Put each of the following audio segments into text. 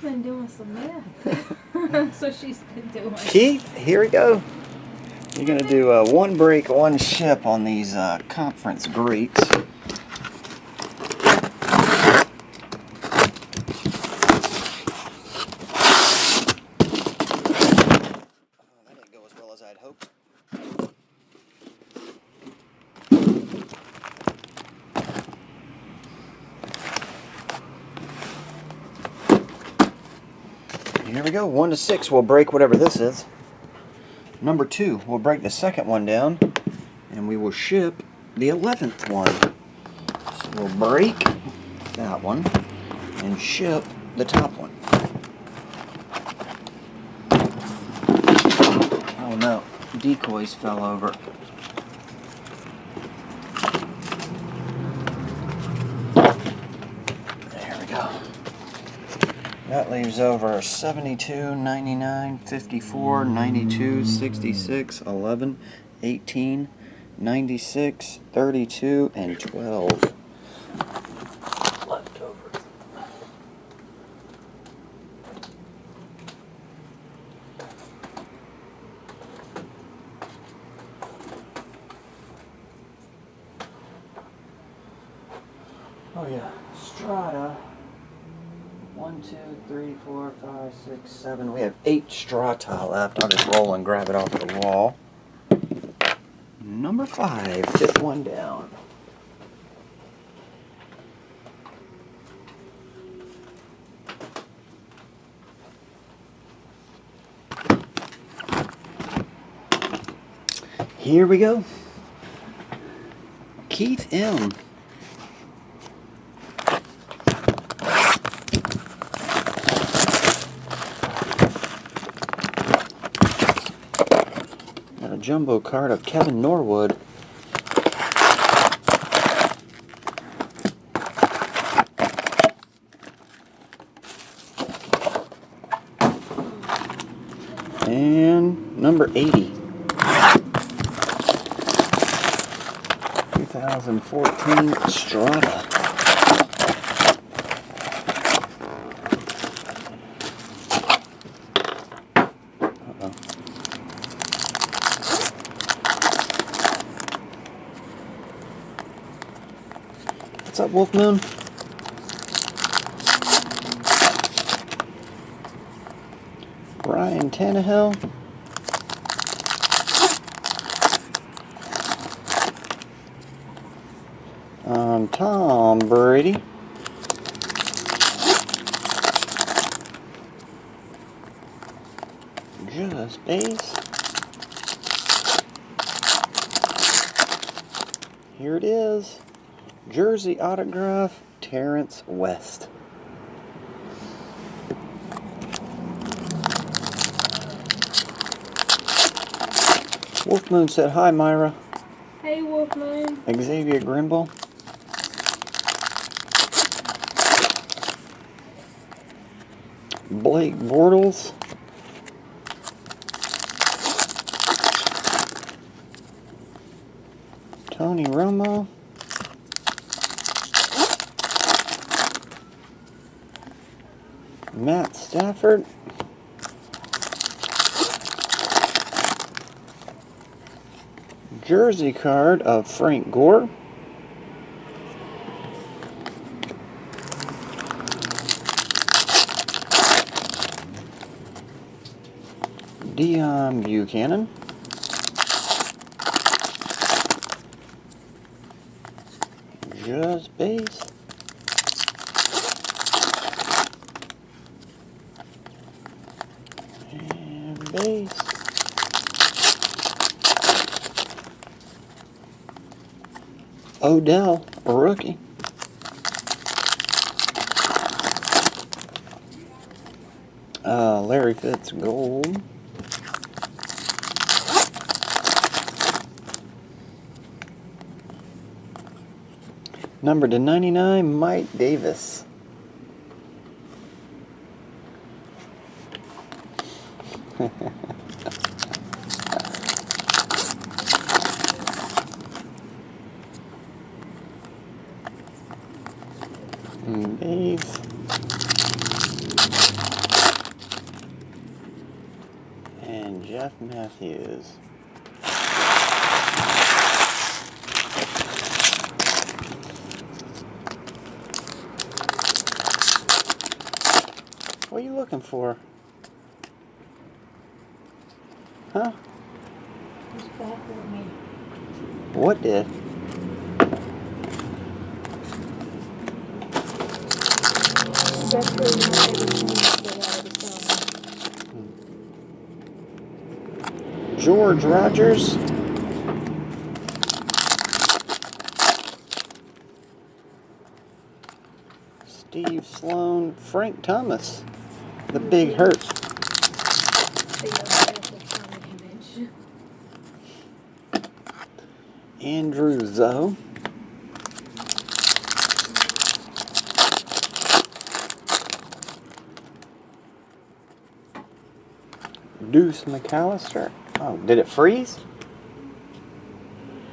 been doing some math. That's what she's been doing. Keith, here we go. You're going to do one break, one ship on these conference grates. Oh, that didn't go as well as I'd hoped. Here we go. 1 to 6. We'll break whatever this is. Number 2. We'll break the second one down, and we will ship the 11th one. So we'll break that one and ship the top one. Oh no, decoys fell over. There we go. That leaves over 72, 99, 54, 92, 66, 11, 18, 96, 32, and 12 left over. Oh yeah, Strata. 1, 2, 3, 4, 5, 6, 7. We have 8 strata left. I'll just roll and grab it off the wall. Number 5, 5th one down. Here we go. Keith M. Got a jumbo card of Kevin Norwood. And number 80. 2014 Strata. Uh-oh. What's up, Wolf Moon? Ryan Tannehill. Tom Brady. Just base. Here it is. Jersey autograph, Terrence West. Wolfmoon said hi, Myra. Hey, Wolfman. Xavier Grimble. Blake Bortles. Tony Romo. Matt Stafford. Jersey card of Frank Gore. Deion Buchanan. Just base. And base. Odell, a rookie. Larry Fitz, gold. Number to 99, Mike Davis. Base. and Jeff Matthews. What are you looking for? Huh? Who's back with me? What did? That's where you want everything to get out of the phone. George Rogers. Steve Sloan. Frank Thomas. The Big Hurt. Andrew Zoe. Deuce McAllister. Oh, did it freeze?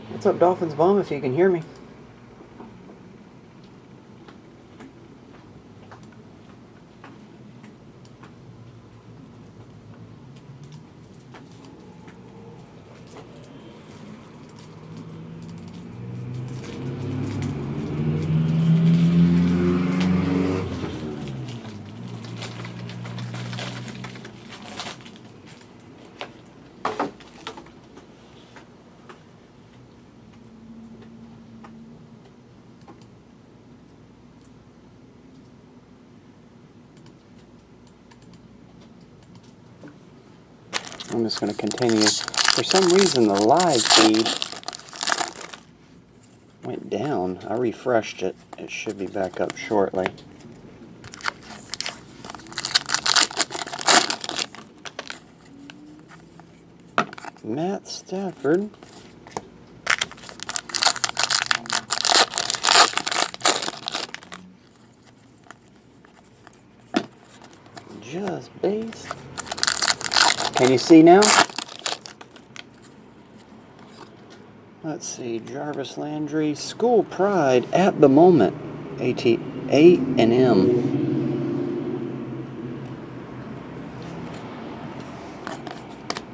What's up, Dolphins Bum, if you can hear me? I'm just going to continue. For some reason, the live feed went down. I refreshed it. It should be back up shortly. Matt Stafford. Just base. Can you see now? Let's see. Jarvis Landry. School Pride at the moment. A&M.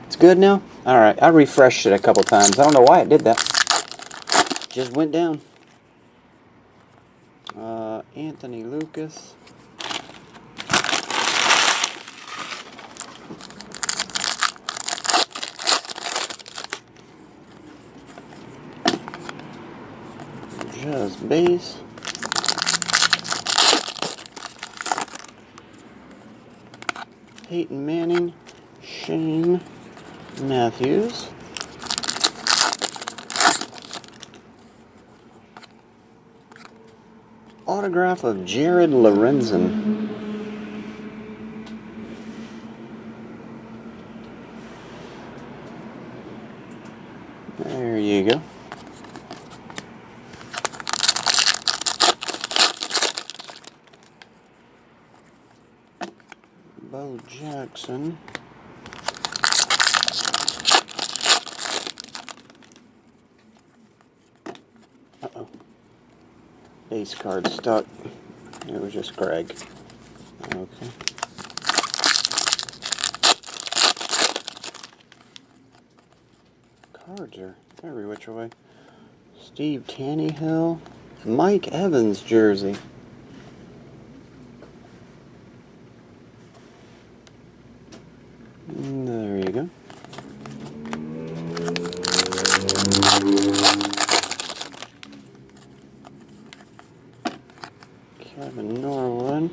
It's good now? Alright. I refreshed it a couple times. I don't know why it did that. Just went down. Anthony Lucas. Just base. Peyton Manning. Shane Matthews. Autograph of Jared Lorenzen. There you go. Bo Jackson. Uh-oh. Base card stuck. It was just Greg. Okay. Cards are every which way. Steve Tannehill. Mike Evans jersey. There you go. Kevin Norwood.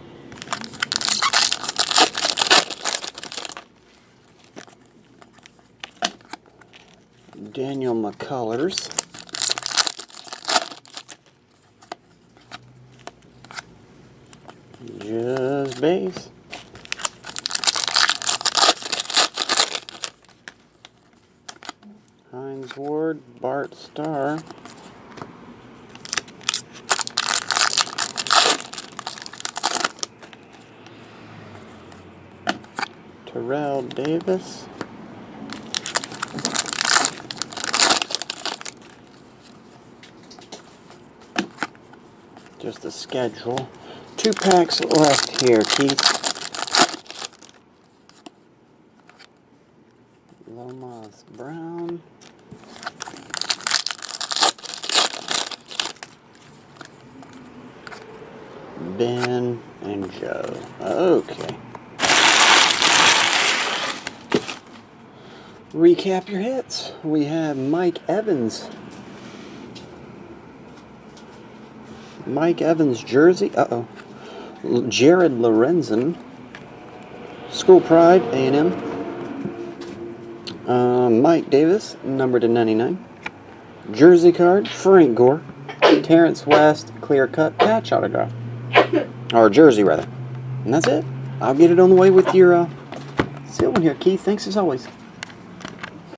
Daniel McCullers. Just base. Hines Ward, Bart Starr. Terrell Davis. Just the schedule. 2 packs left here, Keith. Lomas Brown. Ben and Joe. Okay. Recap your hits. We have Mike Evans. Mike Evans jersey. Jared Lorenzen. School Pride, A&M. Mike Davis, numbered to 99. Jersey card, Frank Gore. Terrence West, clear cut, patch autograph. Or jersey, rather. And that's it. I'll get it on the way with your seal one here, Keith. Thanks as always.